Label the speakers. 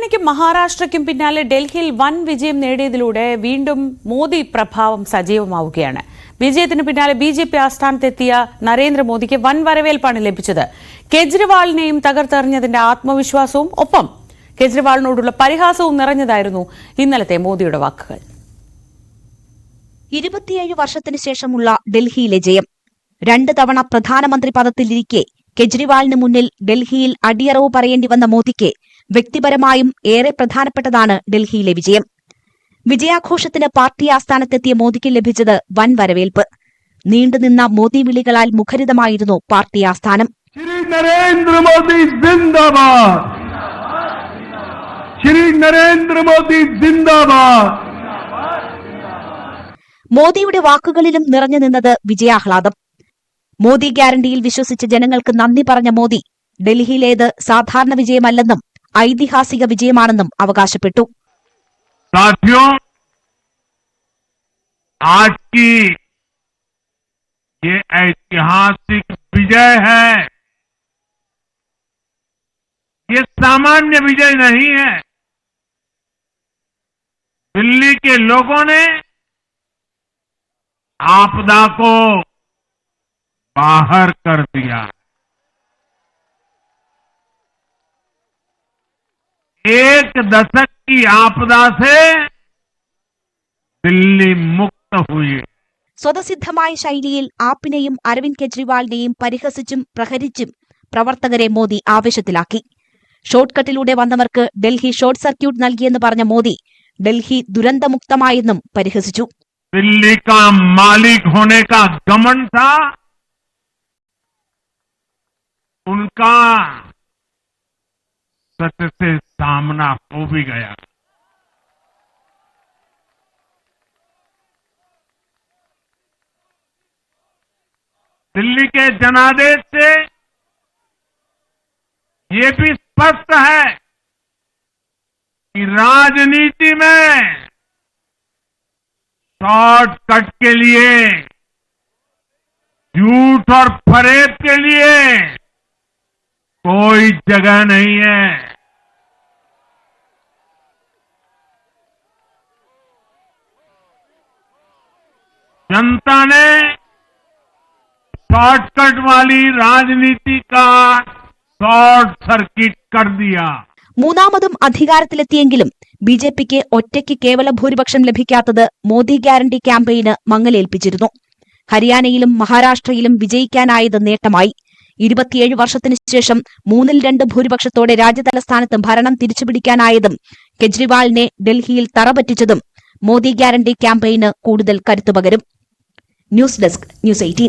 Speaker 1: ഹരിയാനയ്ക്കും മഹാരാഷ്ട്രയ്ക്കും പിന്നാലെ ഡൽഹിയിൽ വൻ വിജയം നേടിയതിലൂടെ വീണ്ടും മോദി പ്രഭാവം സജീവമാവുകയാണ്. വിജയത്തിന് പിന്നാലെ ബിജെപി ആസ്ഥാനത്തെത്തിയ നരേന്ദ്രമോദിക്ക് വൻ വരവേൽപ്പാണ് ലഭിച്ചത്. കേജ്രിവാളിനെയും തകർത്തെറിഞ്ഞതിന്റെ ആത്മവിശ്വാസവും ഒപ്പം കേജ്രിവാളിനോടുള്ള പരിഹാസവും നിറഞ്ഞതായിരുന്നു ഇന്നലത്തെ മോദിയുടെ വാക്കുകൾ.
Speaker 2: 27 വർഷത്തിനു ശേഷമുള്ള ഡൽഹിയിലെ ജയം. 2 തവണ പ്രധാനമന്ത്രി പദത്തിലിരിക്കെ കെജ്രിവാളിന് മുന്നിൽ ഡൽഹിയിൽ അടിയറവ് പറയേണ്ടി വന്ന മോദിക്ക് വ്യക്തിപരമായും ഏറെ പ്രധാനപ്പെട്ടതാണ് ഡൽഹിയിലെ വിജയം. വിജയാഘോഷത്തിന് പാർട്ടി ആസ്ഥാനത്തെത്തിയ മോദിക്ക് ലഭിച്ചത് വൻ വരവേൽപ്പ്. നീണ്ടുനിന്ന മോദി വിളികളാൽ മുഖരിതമായിരുന്നു പാർട്ടി ആസ്ഥാനം. മോദിയുടെ വാക്കുകളിലും നിറഞ്ഞു നിന്നത് വിജയാഹ്ലാദം. മോദി ഗ്യാരണ്ടിയിൽ വിശ്വസിച്ച ജനങ്ങൾക്ക് നന്ദി പറഞ്ഞ മോദി ഡൽഹിയിലേത് സാധാരണ വിജയമല്ലെന്നും ഐതിഹാസിക വിജയമാണെന്നും അവകാശപ്പെട്ടു.
Speaker 3: साथियों, आज की ये ऐतिहासिक विजय है. ये सामान्य विजय नहीं है. दिल्ली के लोगों ने आपदा को बाहर कर दिया. एक दशक की आपदा से दिल्ली मुक्त हुई.
Speaker 2: സ്വതസിദ്ധമായ ശൈലിയിൽ ആപ്പിനെയും അരവിന്ദ് കെജ്രിവാളിനെയും പരിഹസിച്ചും പ്രഹരിച്ചും പ്രവർത്തകരെ മോദി ആവേശത്തിലാക്കി. ഷോർട്ട്കട്ടിലൂടെ വന്നവർക്ക് ഡൽഹി ഷോർട്ട് സർക്യൂട്ട് നൽകിയെന്ന് പറഞ്ഞ മോദി ഡൽഹി ദുരന്തമുക്തമായെന്നും പരിഹസിച്ചു.
Speaker 3: दिल्ली का मालिक होने का घमंड था, उनका सच से सामना हो भी गया. दिल्ली के जनादेश से ये भी स्पष्ट है कि राजनीति में शॉर्टकट के लिए, झूठ और फरेब के लिए कोई जगह नहीं है. जनता ने शॉर्टकट वाली राजनीति का शॉर्ट सर्किट कर दिया.
Speaker 2: മൂന്നാമതും അധികാരത്തിലെത്തിയെങ്കിലും ബിജെപിക്ക് ഒറ്റയ്ക്ക് കേവല ഭൂരിപക്ഷം ലഭിക്കാത്തത് മോദി ഗ്യാരണ്ടി ക്യാമ്പയിന് മങ്ങലേൽപ്പിച്ചിരുന്നു. ഹരിയാനയിലും മഹാരാഷ്ട്രയിലും വിജയിക്കാനായത് നേട്ടമായി. 27 വർഷത്തിനു ശേഷം 3/2 ഭൂരിപക്ഷത്തോടെ രാജ്യതലസ്ഥാനത്ത് ഭരണം തിരിച്ചുപിടിക്കാനായതും കെജ്രിവാളിനെ ഡൽഹിയിൽ തറപറ്റിച്ചതും മോദി ഗ്യാരണ്ടി ക്യാമ്പയിന് കൂടുതൽ കരുത്തുപകരും. News desk, news 18.